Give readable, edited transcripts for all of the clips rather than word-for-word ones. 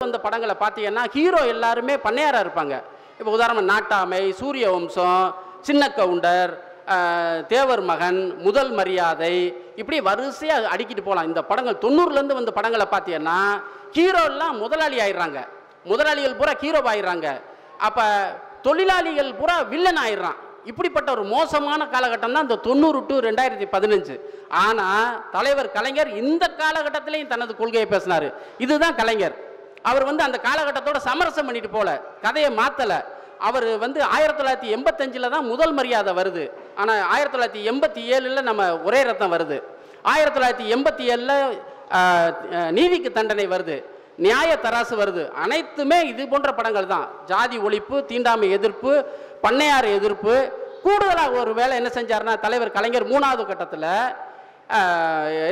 வந்த படங்களை பார்த்தீங்கன்னா ஹீரோ எல்லாருமே பண்ணையாரா இருப்பாங்க. இப்போ உதாரணம் நாட்டாமை, சூரிய வம்சம், சின்ன கவுண்டர், தேவர் மகன், முதல் மரியாதை, இப்படி வரிசையாக அடிக்கிட்டு போகலாம். இந்த படங்கள் 90லேருந்து வந்த படங்களை பார்த்தீங்கன்னா ஹீரோ எல்லாம் முதலாளி ஆயிடுறாங்க, முதலாளிகள் பூரா ஹீரோ ஆயிடுறாங்க. அப்போ தொழிலாளிகள் பூரா வில்லன் ஆயிடுறான். இப்படிப்பட்ட ஒரு மோசமான காலகட்டம் தான் இந்த 90 to 2015. ஆனால் தலைவர் கலைஞர் இந்த காலகட்டத்திலையும் தனது கொள்கையை பேசினார். இதுதான் கலைஞர். அவர் அந்த காலகட்டத்தோட சமரசம் பண்ணிட்டு போல, கதையை மாற்றலை. அவர் 1985 தான் முதல் மரியாதை வருது. ஆனால் 1987 நம்ம ஒரே ரத்தம் வருது. 1987 நீதிக்கு தண்டனை வருது, நியாய தராசு வருது. அனைத்துமே இது போன்ற படங்கள் தான். ஜாதி ஒழிப்பு, தீண்டாமை எதிர்ப்பு, பண்ணையார் எதிர்ப்பு. கூடுதலாக ஒரு வேலை என்ன செஞ்சாருன்னா தலைவர் கலைஞர் 3வது கட்டத்தில்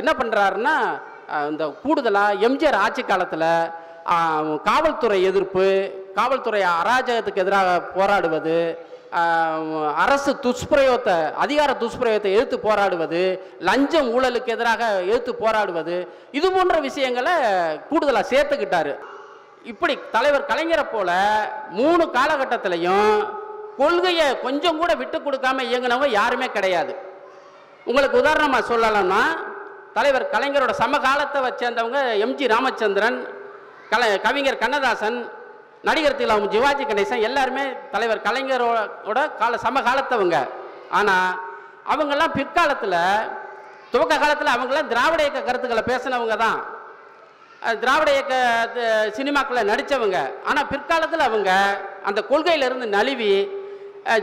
என்ன பண்ணுறாருன்னா, இந்த கூடுதலாக எம்ஜிஆர் ஆட்சி காலத்தில் காவல்துறை எதிர்ப்பு, காவல்துறை அராஜகத்துக்கு எதிராக போராடுவது, அரசு துஷ்பிரயோகத்தை, அதிகார துஷ்பிரயோகத்தை எதிர்த்து போராடுவது, லஞ்சம் ஊழலுக்கு எதிராக எதிர்த்து போராடுவது, இது போன்ற விஷயங்களை கூடுதலாக சேர்த்துக்கிட்டாரு. இப்படி தலைவர் கலைஞரை போல 3 காலகட்டத்திலையும் கொள்கையை கொஞ்சம் கூட விட்டு கொடுக்காம இயங்கினவங்க யாருமே கிடையாது. உங்களுக்கு உதாரணமாக சொல்லலாம்னா, தலைவர் கலைஞரோட சமகாலத்தை வச்சிருந்தவங்க எம்ஜி ராமச்சந்திரன், கவிஞர் கண்ணதாசன், நடிகர் திலகம், சிவாஜி கணேசன், எல்லாருமே தலைவர் கலைஞரோட சமகாலத்தவங்க. ஆனால் அவங்கெல்லாம் பிற்காலத்தில், துவக்க காலத்தில் அவங்களாம் திராவிட இயக்க கருத்துக்களை பேசினவங்க தான், திராவிட இயக்க சினிமாக்களை நடித்தவங்க. ஆனால் பிற்காலத்தில் அவங்க அந்த கொள்கையிலிருந்து நழுவி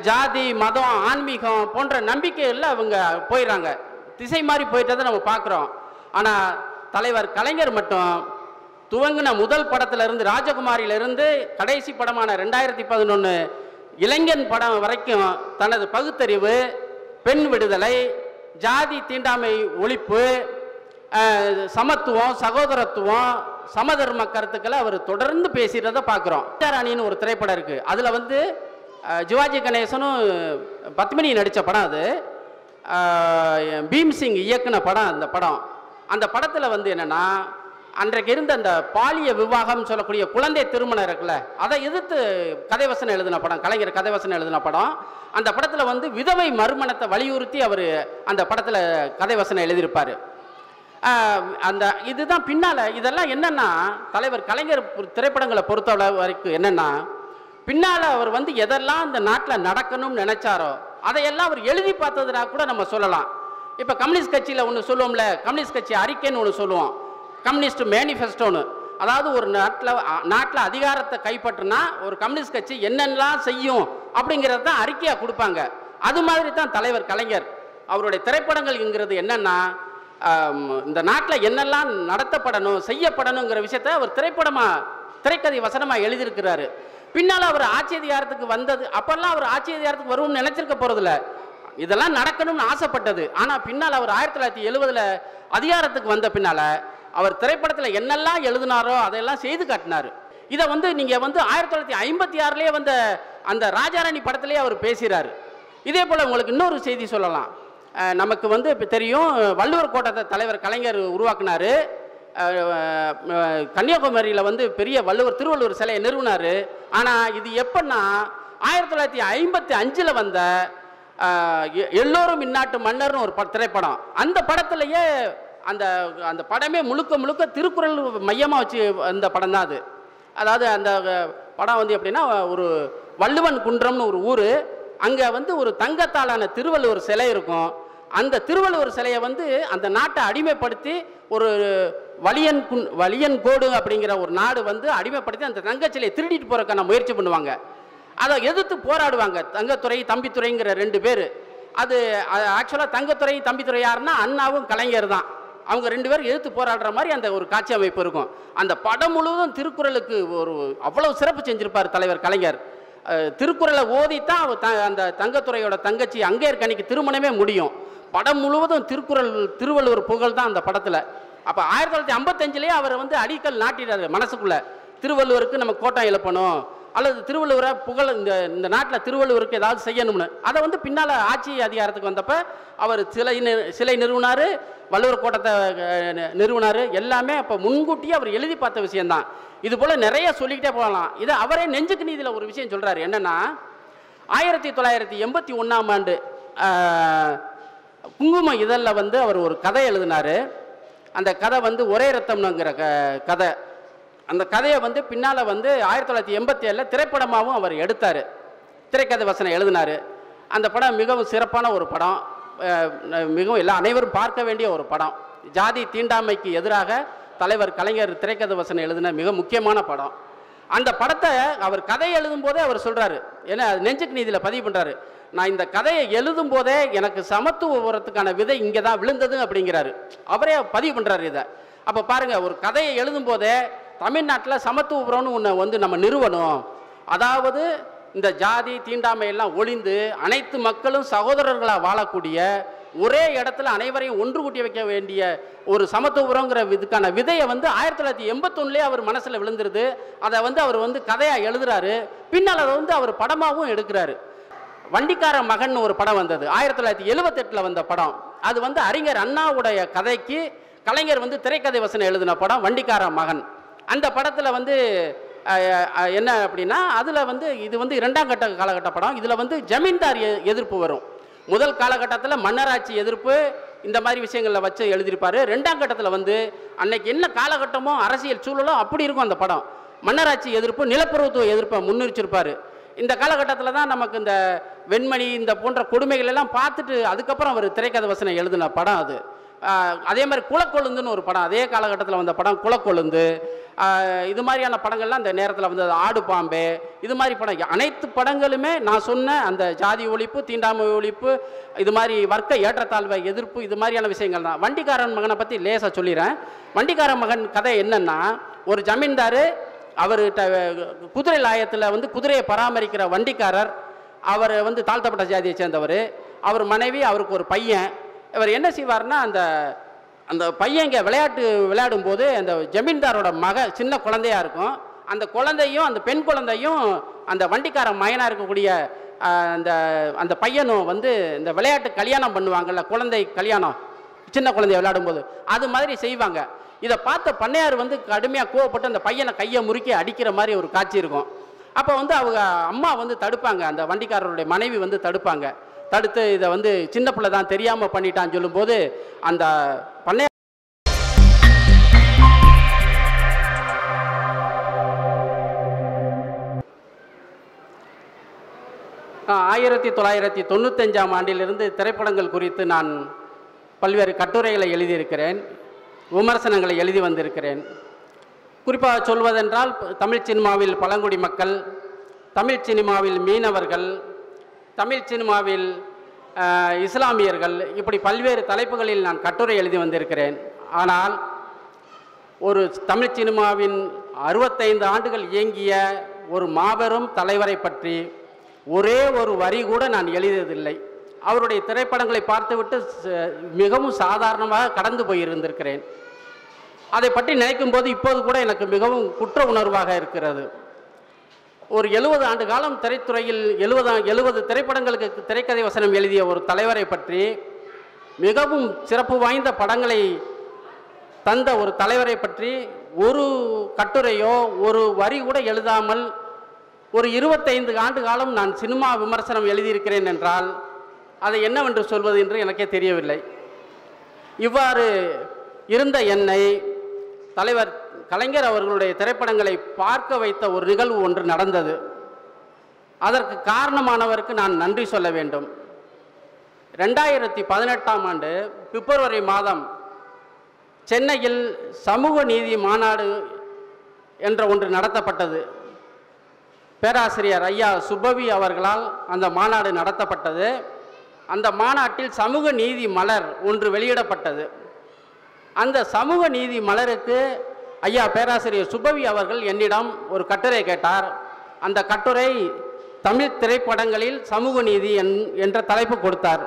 ஜாதி, மதம், ஆன்மீகம் போன்ற நம்பிக்கைகளில் அவங்க போயிடறாங்க, திசை மாறி போயிட்டதை நம்ம பார்க்குறோம். ஆனால் தலைவர் கலைஞர் மட்டும் துவங்கின முதல் படத்திலிருந்து, ராஜகுமாரியிலிருந்து கடைசி படமான 2011 இளைஞன் படம் வரைக்கும் தனது பகுத்தறிவு, பெண் விடுதலை, ஜாதி தீண்டாமை ஒழிப்பு, சமத்துவம், சகோதரத்துவம், சமதர்ம கருத்துக்களை அவர் தொடர்ந்து பேசுகிறத பார்க்குறோம். ராணின்னு ஒரு திரைப்படம் இருக்குது. அதில் சிவாஜி கணேசனும் பத்மினி நடித்த படம். அது பீம்சிங் இயக்குன படம். அந்த படத்தில் என்னென்னா, அன்றைக்கு இருந்த அந்த பாலிய விவாகம் சொல்லக்கூடிய குழந்தை திருமணம் இருக்குல்ல, அதை எதிர்த்து கதைவசனம் எழுதின படம், கலைஞர் கதைவசனம் எழுதின படம். அந்த படத்தில் விதவை மறுமணத்தை வலியுறுத்தி அவர் அந்த படத்தில் கதைவசனம் எழுதியிருப்பார். இதுதான் பின்னால் இதெல்லாம் என்னென்னா, தலைவர் கலைஞர் திரைப்படங்களை பொறுத்தவரை வரைக்கும் என்னென்னா, பின்னால் அவர் எதெல்லாம் இந்த நாட்டில் நடக்கணும்னு நினைச்சாரோ அதையெல்லாம் அவர் எழுதி பார்த்ததுனா கூட நம்ம சொல்லலாம். இப்போ கம்யூனிஸ்ட் கட்சியில் ஒன்று சொல்லுவோம்ல, கம்யூனிஸ்ட் கட்சி அறிக்கைன்னு ஒன்று சொல்லுவோம், கம்யூனிஸ்ட் மேனிஃபெஸ்டோன்னு. அதாவது ஒரு நாட்டில் அதிகாரத்தை கைப்பற்றினா ஒரு கம்யூனிஸ்ட் கட்சி என்னென்னலாம் செய்யும் அப்படிங்கிறது தான் அறிக்கையாக கொடுப்பாங்க. அது மாதிரி தான் தலைவர் கலைஞர் அவருடைய திரைப்படங்கள்ங்கிறது என்னென்னா, இந்த நாட்டில் என்னெல்லாம் நடத்தப்படணும், செய்யப்படணுங்கிற விஷயத்த அவர் திரைக்கதை வசனமாக எழுதியிருக்கிறாரு. பின்னால் அவர் ஆட்சி அதிகாரத்துக்கு வந்தது, அப்பெல்லாம் அவர் ஆட்சி அதிகாரத்துக்கு வரும்னு நினைச்சிருக்க போறதில்ல, இதெல்லாம் நடக்கணும்னு ஆசைப்பட்டது. ஆனால் பின்னால் அவர் 1970 அதிகாரத்துக்கு வந்த பின்னால் அவர் திரைப்படத்தில் என்னெல்லாம் எழுதினாரோ அதையெல்லாம் செய்து காட்டினார். இதை நீங்கள் 1956 வந்த அந்த ராஜாராணி படத்திலேயே அவர் பேசுகிறார். இதே போல் உங்களுக்கு இன்னொரு செய்தி சொல்லலாம். நமக்கு இப்போ தெரியும், வள்ளுவர் கோட்டத்தை தலைவர் கலைஞர் உருவாக்குனார். கன்னியாகுமரியில் பெரிய திருவள்ளுவர் சிலையை நிறுவினார். ஆனால் இது எப்பன்னா 1955 வந்த எல்லோரும் இந்நாட்டு மன்னர்னு ஒரு திரைப்படம். அந்த படத்திலேயே அந்த படமே முழுக்க திருக்குறள் மையமாக வச்சு அந்த படம் தான் அது. அதாவது அந்த படம் எப்படின்னா, ஒரு வள்ளுவன் குன்றம்னு ஒரு ஊர், அங்கே ஒரு தங்கத்தாலான திருவள்ளுவர் சிலை இருக்கும். அந்த திருவள்ளுவர் சிலையை அந்த நாட்டை அடிமைப்படுத்தி ஒரு வலியன் கோடு அப்படிங்கிற ஒரு நாடு அடிமைப்படுத்தி அந்த தங்கச்சிலையை திருடிட்டு போறதுக்கான முயற்சி பண்ணுவாங்க. அதை எதிர்த்து போராடுவாங்க தங்கத்துறை, தம்பித்துறைங்கிற 2 பேர். அது ஆக்சுவலாக தங்கத்துறை, தம்பித்துறை யாருன்னா அண்ணாவும் கலைஞர் தான். அவங்க 2 பேரும் எதிர்த்து போராடுற மாதிரி அந்த ஒரு காட்சி அமைப்பு இருக்கும். அந்த படம் முழுவதும் திருக்குறளுக்கு ஒரு அவ்வளவு சிறப்பு செஞ்சிருப்பார் தலைவர் கலைஞர். திருக்குறளை ஓதித்தான் அந்த தங்கத்துறையோட தங்கச்சி அங்கேற்கணிக்கு திருமணமே முடியும். படம் முழுவதும் திருவள்ளுவர் புகழ் தான் அந்த படத்தில். அப்போ 1955 அவர் அடிக்கல் நாட்டினார் மனசுக்குள்ள, திருவள்ளுவருக்கு நம்ம கோட்டம் எழுப்பணும், அல்லது திருவள்ளுவரை இந்த இந்த நாட்டில் திருவள்ளுவருக்கு ஏதாவது செய்யணும்னு. அதை வந்து பின்னால் ஆட்சி அதிகாரத்துக்கு வந்தப்போ அவர் சிலை நிறுவனார், வள்ளுவர் கோட்டத்தை நிறுவனார். எல்லாமே அப்போ முன்கூட்டியே அவர் எழுதி பார்த்த விஷயந்தான். இது போல் நிறைய சொல்லிக்கிட்டே போகலாம். இதை அவரே நெஞ்சுக்கு நீதியில் ஒரு விஷயம் சொல்கிறார். என்னென்னா 1981ஆம் ஆண்டு குங்கும இதழில் வந்து அவர் ஒரு கதை எழுதினார். அந்த கதை வந்து ஒரே ரத்தம்ங்கிற கதை. அந்த கதையை வந்து பின்னால் வந்து 1987 திரைப்படமாகவும் அவர் எடுத்தார். திரைக்கதை வசனம் எழுதினார். அந்த படம் மிகவும் சிறப்பான ஒரு படம், மிகவும் அனைவரும் பார்க்க வேண்டிய ஒரு படம். ஜாதி தீண்டாமைக்கு எதிராக தலைவர் கலைஞர் திரைக்கதை வசனம் எழுதின மிக முக்கியமான படம். அந்த படத்தை அவர் கதை எழுதும் போதே அவர் சொல்கிறாரு, ஏன்னா அது நெஞ்சுக்கு நீதியில் பதிவு பண்ணுறாரு, நான் இந்த கதையை எழுதும் போதே எனக்கு சமத்துவ உரத்துக்கான விதை இங்கே தான் விழுந்தது அப்படிங்கிறாரு. அவரே பதிவு பண்ணுறாரு இதை. அப்போ பாருங்கள், ஒரு கதையை எழுதும் போதே தமிழ்நாட்டில் சமத்துவபுரம்னு ஒன்று வந்து நம்ம நிறுவனம், அதாவது இந்த ஜாதி தீண்டாமையெல்லாம் ஒழிந்து அனைத்து மக்களும் சகோதரர்களாக வாழக்கூடிய ஒரே இடத்துல அனைவரையும் ஒன்று கூட்டி வைக்க வேண்டிய ஒரு சமத்துவபுரங்கிற இதுக்கான விதையை வந்து 1981 அவர் மனசில் விழுந்துருது. அதை வந்து அவர் வந்து கதையாக எழுதுறாரு. பின்னால் அதை வந்து அவர் படமாகவும் எடுக்கிறாரு. வண்டிக்கார மகன் ஒரு படம் வந்தது, 1978 வந்த படம். அது வந்து அறிஞர் அண்ணாவுடைய கதைக்கு கலைஞர் வந்து திரைக்கதை வசனம் எழுதின படம் வண்டிக்கார மகன். அந்த படத்தில் வந்து என்ன அப்படின்னா, அதில் வந்து இது வந்து 2ஆம் கட்ட காலகட்ட படம். இதில் வந்து ஜமீன்தார் எதிர்ப்பு வரும். முதல் காலகட்டத்தில் மன்னராட்சி எதிர்ப்பு இந்த மாதிரி விஷயங்களில் வச்சு எழுதியிருப்பார். 2ஆம் கட்டத்தில் வந்து அன்னைக்கு என்ன காலகட்டமோ அரசியல் சூழலோ அப்படி இருக்கும் அந்த படம். மன்னராட்சி எதிர்ப்பு, நிலப்பிரபுத்துவ எதிர்ப்பை முன்னிறுச்சிருப்பார். இந்த காலகட்டத்தில் தான் நமக்கு இந்த வெண்மணி இந்த போன்ற கொடுமைகள் எல்லாம் பார்த்துட்டு அதுக்கப்புறம் அவர் திரைக்கதை வசனம் எழுதின படம் அது. அதே மாதிரி குலக்கொழுந்துன்னு ஒரு படம், அதே காலகட்டத்தில் வந்த படம் குலக்கொழுந்து. இது மாதிரியான படங்கள்லாம் அந்த நேரத்தில் வந்தது. ஆடு பாம்பே, இது மாதிரி படம், அனைத்து படங்களுமே நான் சொன்ன அந்த ஜாதி ஒழிப்பு, தீண்டாமை ஒழிப்பு, இது மாதிரி வர்க்க ஏற்றத்தாழ்வை எதிர்ப்பு, இது மாதிரியான விஷயங்கள் தான். வண்டிக்காரன் மகனை பற்றி லேசாக சொல்லிடுறேன். வண்டிக்காரன் மகன் கதை என்னன்னா, ஒரு ஜமீன்தார், அவர்கிட்ட குதிரை லாயத்தில் வந்து குதிரையை பராமரிக்கிற வண்டிக்காரர், அவர் வந்து தாழ்த்தப்பட்ட ஜாதியை சேர்ந்தவர். அவர் மனைவி, அவருக்கு ஒரு பையன். இவர் என்ன செய்வார்னா, அந்த பையங்க விளையாடும்போது அந்த ஜமீன்தாரோட சின்ன குழந்தையா இருக்கும். அந்த குழந்தையும் அந்த பெண் குழந்தையும் அந்த வண்டிக்கார மகனாக இருக்கக்கூடிய அந்த பையனும் வந்து இந்த விளையாட்டு கல்யாணம் பண்ணுவாங்கல்ல, குழந்தை கல்யாணம், சின்ன குழந்தைய விளையாடும்போது அது மாதிரி செய்வாங்க. இதை பார்த்த பண்ணையார் வந்து கடுமையாக கோவப்பட்டு அந்த பையனை கையை முறுக்கி அடிக்கிற மாதிரி ஒரு காட்சி இருக்கும். அப்போ வந்து அவங்க அம்மா வந்து தடுப்பாங்க, அந்த வண்டிக்காரருடைய மனைவி வந்து தடுப்பாங்க. தடுத்து இதை வந்து சின்ன பிள்ளை தான் தெரியாமல் பண்ணிட்டான்னு சொல்லும்போது அந்த பண்ணையார் 1995ஆம் ஆண்டிலிருந்து திரைப்படங்கள் குறித்து நான் பல்வேறு கட்டுரைகளை எழுதியிருக்கிறேன், விமர்சனங்களை எழுதி வந்திருக்கிறேன். குறிப்பாக சொல்வதென்றால் தமிழ் சினிமாவில் பழங்குடி மக்கள், தமிழ் சினிமாவில் மீனவர்கள், தமிழ் சினிமாவில் இஸ்லாமியர்கள், இப்படி பல்வேறு தலைப்புகளில் நான் கட்டுரை எழுதி வந்திருக்கிறேன். ஆனால் ஒரு தமிழ் சினிமாவின் 65 ஆண்டுகள் இயங்கிய ஒரு மாபெரும் தலைவரை பற்றி ஒரே ஒரு வரி கூட நான் எழுதியதில்லை. அவருடைய திரைப்படங்களை பார்த்துவிட்டு மிகவும் சாதாரணமாக கடந்து போயிருந்திருக்கிறேன். அதை பற்றி நினைக்கும் போது இப்போது கூட எனக்கு மிகவும் குற்ற உணர்வாக இருக்கிறது. ஒரு 70 ஆண்டு காலம் திரைத்துறையில் 70 திரைப்படங்களுக்கு திரைக்கதை வசனம் எழுதிய ஒரு தலைவரை பற்றி, மிகவும் சிறப்பு வாய்ந்த படங்களை தந்த ஒரு தலைவரை பற்றி ஒரு கட்டுரையோ ஒரு வரி கூட எழுதாமல் ஒரு 25 ஆண்டு காலம் நான் சினிமா விமர்சனம் எழுதியிருக்கிறேன் என்றால் அதை என்னவென்று சொல்வது என்று எனக்கே தெரியவில்லை. இவ்வாறு இருந்த என்னை தலைவர் கலைஞர் அவர்களுடைய திரைப்படங்களை பார்க்க வைத்த ஒரு நிகழ்வு ஒன்று நடந்தது. அதற்கு காரணமானவருக்கு நான் நன்றி சொல்ல வேண்டும். 2018ஆம் ஆண்டு பிப்ரவரி மாதம் சென்னையில் சமூக நீதி மாநாடு என்ற ஒன்று நடத்தப்பட்டது. பேராசிரியர் ஐயா சுப்பவி அவர்களால் அந்த மாநாடு நடத்தப்பட்டது. அந்த மாநாட்டில் சமூக நீதி மலர் ஒன்று வெளியிடப்பட்டது. அந்த சமூக நீதி மலருக்கு ஐயா பேராசிரியர் சுப்பவி அவர்கள் என்னிடம் ஒரு கட்டுரை கேட்டார். அந்த கட்டுரை தமிழ் திரைப்படங்களில் சமூக நீதி என்ற தலைப்பு கொடுத்தார்.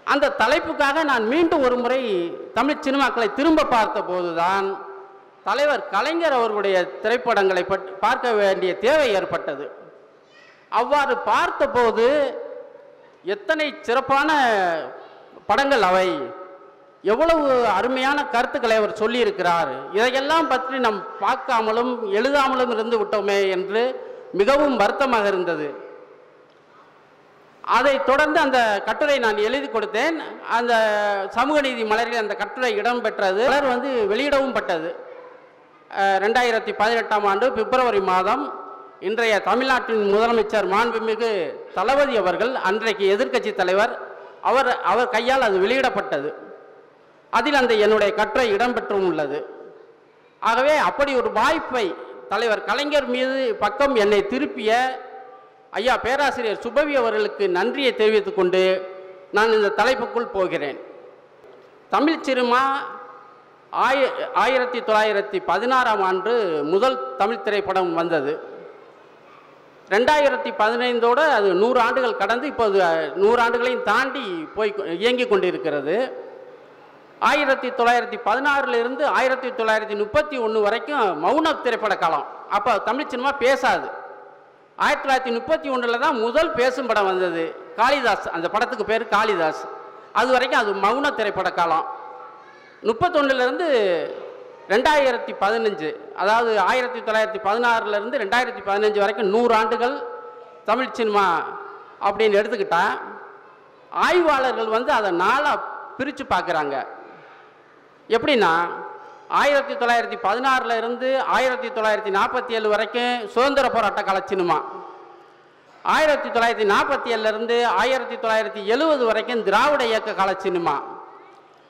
அந்த தலைப்புக்காக நான் மீண்டும் ஒரு முறை தமிழ் சினிமாக்களை திரும்ப பார்த்த போதுதான் தலைவர் கலைஞர் அவர்களுடைய திரைப்படங்களை பார்க்க வேண்டிய தேவை ஏற்பட்டது. அவ்வாறு பார்த்தபோது எத்தனை சிறப்பான படங்கள் அவை, எவ்வளவு அருமையான கருத்துக்களை அவர் சொல்லியிருக்கிறார், இதையெல்லாம் பற்றி நாம் பார்க்காமலும் எழுதாமலும் இருந்து விட்டோமே என்று மிகவும் வருத்தமாக இருந்தது. அதைத் தொடர்ந்து அந்த கட்டுரை நான் எழுதி கொடுத்தேன். அந்த சமூக நீதி மலரில் அந்த கட்டுரை இடம்பெற்றது. மலர் வெளியிடவும் பட்டது. 2018ஆம் ஆண்டு பிப்ரவரி மாதம் இன்றைய தமிழ்நாட்டின் முதலமைச்சர் மாண்புமிகு தளபதி அவர்கள், அன்றைக்கு எதிர்க்கட்சி தலைவர், அவர் கையால் அது வெளியிடப்பட்டது. அதில் அந்த என்னுடைய கட்டுரை இடம்பெற்றும் உள்ளது. ஆகவே அப்படி ஒரு வாய்ப்பை தலைவர் கலைஞர் மீது பக்கம் என்னை திருப்பிய ஐயா பேராசிரியர் சுபவி அவர்களுக்கு நன்றியை தெரிவித்துக் கொண்டு நான் இந்த தலைப்புக்குள் போகிறேன். தமிழ் சினிமா 1916ஆம் ஆண்டு முதல் தமிழ் திரைப்படம் வந்தது. 2015ஓடு அது 100 ஆண்டுகள் கடந்து இப்போது 100 ஆண்டுகளையும் தாண்டி இயங்கி கொண்டிருக்கிறது. 1916லிருந்து 1931 வரைக்கும் மௌன திரைப்பட காலம். அப்போ தமிழ் சினிமா பேசாது. 1931 தான் முதல் பேசும் படம் வந்தது, காளிதாஸ். அந்த படத்துக்கு பேர் காளிதாஸ். அது வரைக்கும் அது மௌன திரைப்பட காலம். 31லிருந்து 2015, அதாவது 1916லிருந்து 2015 வரைக்கும் 100 ஆண்டுகள் தமிழ் சினிமா அப்படின்னு எடுத்துக்கிட்டா, ஆய்வாளர்கள் அதை நாளாக பிரித்து பார்க்குறாங்க. எப்படின்னா 1916லிருந்து 1947 வரைக்கும் சுதந்திர போராட்ட கால சினிமா, 1947லிருந்து 1970 வரைக்கும் திராவிட இயக்க கால சினிமா,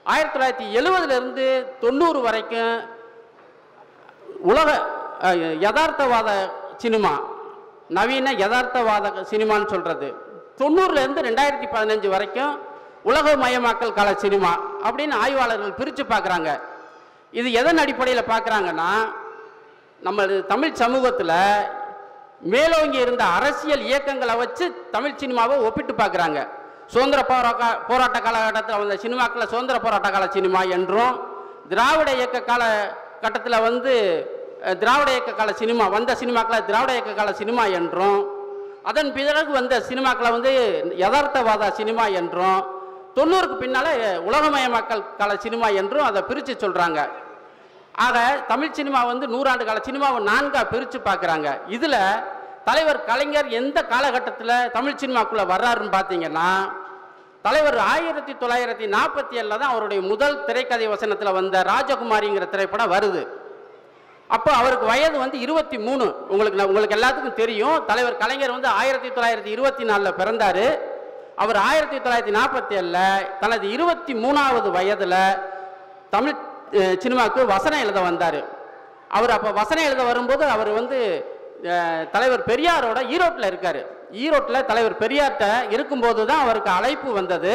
1970லிருந்து 90 வரைக்கும் உலக யதார்த்தவாத சினிமா, நவீன யதார்த்தவாத சினிமான்னு சொல்கிறது, 90லேருந்து 2015 வரைக்கும் உலகமயமாக்கல் கால சினிமா அப்படின்னு ஆய்வாளர்கள் பிரித்து பார்க்குறாங்க. இது எதன் அடிப்படையில் பார்க்குறாங்கன்னா, நம்ம தமிழ் சமூகத்தில் மேலோங்கி இருந்த அரசியல் இயக்கங்களை வச்சு தமிழ் சினிமாவை ஒப்பிட்டு பார்க்குறாங்க. சுதந்திர போராட்ட காலகட்டத்தில் வந்த சினிமாக்களில் சுதந்திர போராட்ட கால சினிமா என்றும், திராவிட இயக்க காலகட்டத்தில் திராவிட இயக்க கால சினிமா வந்த சினிமாக்களை திராவிட இயக்க கால சினிமா என்றும், அதன் பிறகு வந்த சினிமாக்களை யதார்த்தவாத சினிமா என்றும், 90க்கு பின்னால் உலகமயமாக்கல் கால சினிமா என்றும் அதை பிரித்து சொல்கிறாங்க. ஆக தமிழ் சினிமா 100 ஆண்டு கால சினிமாவை 4ஆக பிரித்து பார்க்குறாங்க. இதில் தலைவர் கலைஞர் எந்த காலகட்டத்தில் தமிழ் சினிமாக்குள்ளே வர்றாருன்னு பார்த்தீங்கன்னா, தலைவர் 1947 தான் அவருடைய முதல் திரைக்கதை வசனத்தில் வந்த ராஜகுமாரிங்கிற திரைப்படம் வருது. அப்போ அவருக்கு வயது 23. உங்களுக்கு எல்லாத்துக்கும் தெரியும், தலைவர் கலைஞர் 1924 பிறந்தார். அவர் 1947 தனது 23வது வயதில் தமிழ் சினிமாவுக்கு வசனம் எழுத வந்தார். அவர் அப்போ வசனம் எழுத வரும்போது அவர் தலைவர் பெரியாரோட ஈரோட்டில் இருக்கார். ஈரோட்டில் தலைவர் பெரியார்கிட்ட இருக்கும்போது தான் அவருக்கு அழைப்பு வந்தது.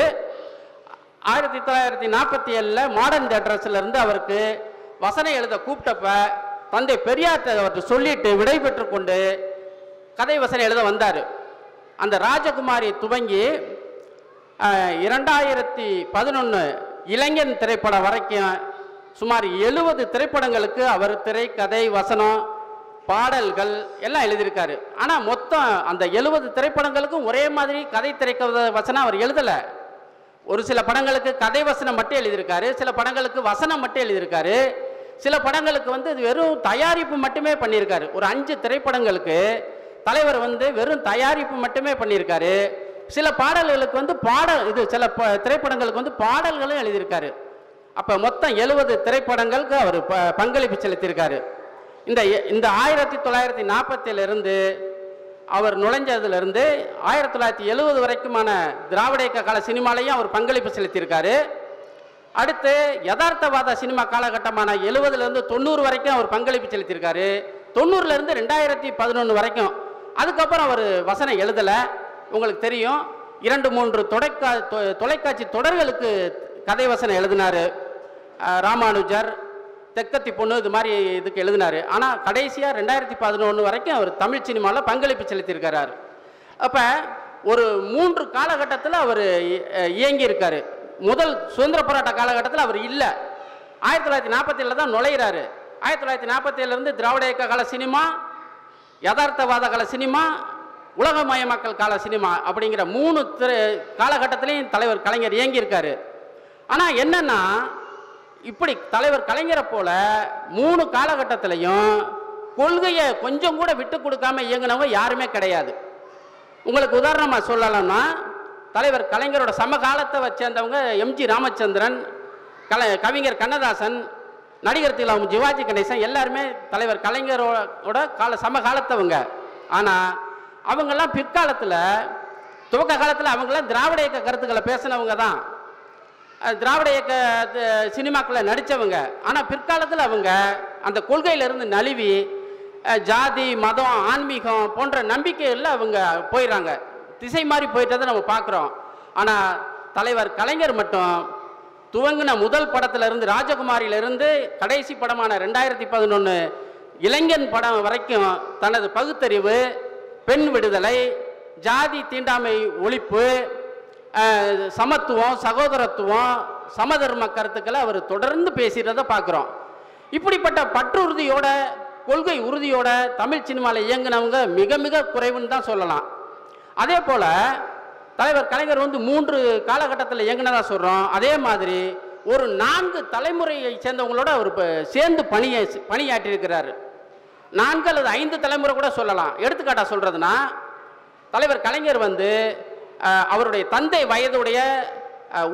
1947 மாடர்ன் தியேட்டர்ஸ்லேருந்து அவருக்கு வசனம் எழுத கூப்பிட்டப்ப தந்தை பெரியார்கிட்ட அவர்கிட்ட சொல்லிட்டு விடை பெற்று கொண்டு கதை வசனம் எழுத வந்தார். அந்த ராஜகுமாரி துவங்கி 2011 இளைஞன் திரைப்படம் வரைக்கும் சுமார் 70 திரைப்படங்களுக்கு அவர் திரைக்கதை வசனம் பாடல்கள் எல்லாம் எழுதியிருக்காரு. ஆனால் மொத்தம் அந்த 70 திரைப்படங்களுக்கும் ஒரே மாதிரி கதை திரைக்கதை வசனம் அவர் எழுதலை. ஒரு சில படங்களுக்கு கதை வசனம் மட்டும் எழுதியிருக்காரு, சில படங்களுக்கு வசனம் மட்டும் எழுதியிருக்காரு, சில படங்களுக்கு வெறும் தயாரிப்பு மட்டுமே பண்ணியிருக்காரு. ஒரு 5 திரைப்படங்களுக்கு தலைவர் வெறும் தயாரிப்பு மட்டுமே பண்ணியிருக்காரு. சில பாடல்களுக்கு சில திரைப்படங்களுக்கு பாடல்களும் எழுதியிருக்காரு. அப்போ மொத்தம் 70 திரைப்படங்களுக்கு அவர் பங்களிப்பு செலுத்தியிருக்காரு. இந்த 1947 அவர் நுழைஞ்சதுலேருந்து 1970 வரைக்குமான திராவிட இயக்க கால சினிமாலையும் அவர் பங்களிப்பு செலுத்தியிருக்காரு. அடுத்து யதார்த்தவாத சினிமா காலகட்டமான 70லேருந்து 90 வரைக்கும் அவர் பங்களிப்பு செலுத்தியிருக்காரு. 90லேருந்து 2011 வரைக்கும். அதுக்கப்புறம் அவர் வசனம் எழுதலை. உங்களுக்கு தெரியும், 2-3 தொலைக்காட்சி தொடர்களுக்கு கதை வசனம் எழுதினார். ராமானுஜர், தெக்கத்தி பொண்ணு, இது மாதிரி இதுக்கு எழுதினார். ஆனால் கடைசியாக 2011 வரைக்கும் அவர் தமிழ் சினிமாவில் பங்களிப்பு செலுத்தியிருக்கிறார். அப்போ ஒரு 3 காலகட்டத்தில் அவர் இயங்கியிருக்கார். முதல் சுதந்திர போராட்ட காலகட்டத்தில் அவர் இல்லை. 1947 தான் நுழைகிறாரு. 1947 திராவிட இயக்க கால சினிமா, யதார்த்தவாத கால சினிமா, உலகமயமாக்கல் கால சினிமா அப்படிங்கிற 3 காலகட்டத்திலையும் தலைவர் கலைஞர் இயங்கியிருக்காரு. ஆனால் என்னன்னா, இப்படி தலைவர் கலைஞரை போல 3 காலகட்டத்திலையும் கொள்கையை கொஞ்சம் கூட விட்டு கொடுக்காம இயங்கினவங்க யாருமே கிடையாது. உங்களுக்கு உதாரணமாக சொல்லலாம்னா, தலைவர் கலைஞரோட சமகாலத்தை சேர்ந்தவங்க எம்ஜி ராமச்சந்திரன், கவிஞர் கண்ணதாசன், நடிகர் திலகம், சிவாஜி கணேசன் எல்லாருமே தலைவர் கலைஞரோட சமகாலத்தவங்க. ஆனால் அவங்கெல்லாம் பிற்காலத்தில், துவக்க காலத்தில் அவங்களாம் திராவிட இயக்க கருத்துக்களை பேசினவங்க தான், திராவிட இயக்க சினிமாக்களை நடித்தவங்க. ஆனால் பிற்காலத்தில் அவங்க அந்த கொள்கையிலிருந்து நழுவி ஜாதி, மதம், ஆன்மீகம் போன்ற நம்பிக்கைகளில் அவங்க போயிடறாங்க, திசை மாறி போயிட்டதை நம்ம பார்க்குறோம். ஆனால் தலைவர் கலைஞர் மட்டும் துவங்கின முதல் படத்திலிருந்து, ராஜகுமாரியிலிருந்து கடைசி படமான 2011 இளைஞன் படம் வரைக்கும் தனது பகுத்தறிவு, பெண் விடுதலை, ஜாதி தீண்டாமை ஒழிப்பு, சமத்துவம், சகோதரத்துவம், சமதர்ம கருத்துக்களை அவர் தொடர்ந்து பேசுகிறத பார்க்குறோம். இப்படிப்பட்ட பற்றுறுதியோட, கொள்கை உறுதியோட தமிழ் சினிமாவில் இயங்கினவங்க மிக மிக குறைவுன்னு தான் சொல்லலாம். அதே போல் தலைவர் கலைஞர் 3 காலகட்டத்தில் இயங்கினதாக சொல்கிறோம். அதே மாதிரி ஒரு 4 தலைமுறையை சேர்ந்தவங்களோட அவர் சேர்ந்து பணியாற்றியிருக்கிறார். 4 அல்லது 5 தலைமுறை கூட சொல்லலாம். எடுத்துக்காட்டாக சொல்கிறதுனா, தலைவர் கலைஞர் அவருடைய தந்தை வயதுடைய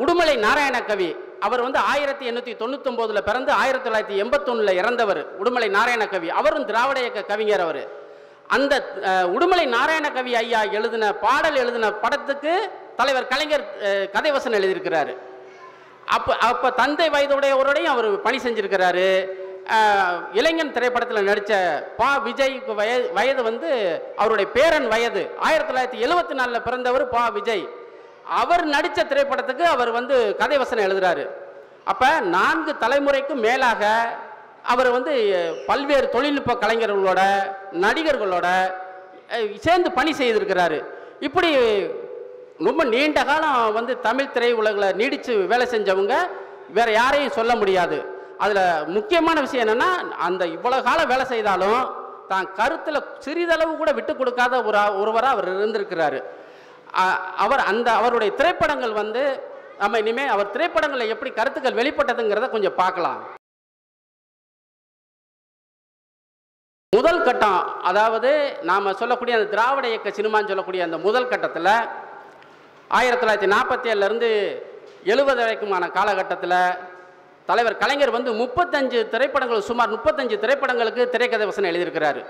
உடுமலை நாராயண கவி, அவர் 1899 பிறந்து 1981 இறந்தவர். உடுமலை நாராயண கவி அவரும் திராவிட இயக்க கவிஞர். அவர் அந்த உடுமலை நாராயண கவி ஐயா எழுதின படத்துக்கு தலைவர் கலைஞர் கதை வசனம் எழுதியிருக்கிறாரு. அப்போ தந்தை வயதுடையவரோடையும் அவர் பணி செஞ்சிருக்கிறாரு. இளைஞன் திரைப்படத்தில் நடித்த பா விஜய்க்கு வயது அவருடைய பேரன் வயது. 1974 பிறந்தவர் பா விஜய். அவர் நடித்த திரைப்படத்துக்கு அவர் கதை வசனம் எழுதுறாரு. அப்போ 4 தலைமுறைக்கும் மேலாக அவர் பல்வேறு தொழில்நுட்ப கலைஞர்களோட, நடிகர்களோட சேர்ந்து பணி செய்திருக்கிறாரு. இப்படி ரொம்ப நீண்ட காலம் தமிழ் திரையுலகில் நீடித்து வேலை செஞ்சவங்க வேற யாரையும் சொல்ல முடியாது. அதில் முக்கியமான விஷயம் என்னென்னா, அந்த இவ்வளோ காலம் வேலை செய்தாலும் தான் கருத்தில் சிறிதளவு கூட விட்டு கொடுக்காத ஒருவராக அவர் இருந்திருக்கிறாரு. அவருடைய திரைப்படங்கள் நம்ம இனிமேல் அவர் திரைப்படங்களில் எப்படி கருத்துக்கள் வெளிப்பட்டதுங்கிறத கொஞ்சம் பார்க்கலாம். முதல் கட்டம், அதாவது நாம் சொல்லக்கூடிய அந்த திராவிட இயக்க சினிமான்னு சொல்லக்கூடிய அந்த முதல் கட்டத்தில் 1947 70 வரைக்குமான காலகட்டத்தில் தலைவர் கலைஞர் 35 திரைப்படங்கள், சுமார் 35 திரைப்படங்களுக்கு திரைக்கதை வசனம் எழுதியிருக்கிறாரு.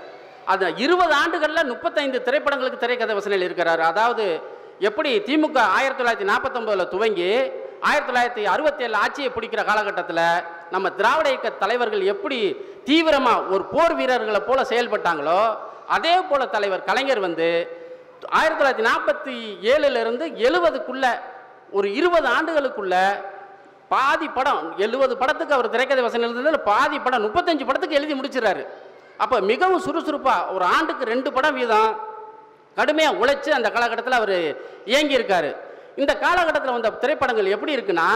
அது 20 ஆண்டுகளில் 35 திரைப்படங்களுக்கு திரைக்கதை வசனம் எழுதியிருக்கிறாரு. அதாவது எப்படி திமுக 1949 துவங்கி 1967 ஆட்சியை பிடிக்கிற காலகட்டத்தில் நம்ம திராவிட இயக்க தலைவர்கள் எப்படி தீவிரமாக ஒரு போர் வீரர்களை போல செயல்பட்டாங்களோ, அதே போல தலைவர் கலைஞர் 1947 70க்குள்ள ஒரு 20 ஆண்டுகளுக்குள்ள பாதி படம், 70 படத்துக்கு அவர் திரைக்கதை வசனம் எழுதுனதுல பாதி படம் 35 படத்துக்கு எழுதி முடிச்சிடறாரு. அப்போ மிகவும் சுறுசுறுப்பாக ஒரு ஆண்டுக்கு 2 படம் வீதம் கடுமையாக உழைச்சி அந்த காலகட்டத்தில் அவர் இயங்கியிருக்காரு. இந்த காலகட்டத்தில் வந்த திரைப்படங்கள் எப்படி இருக்குன்னா,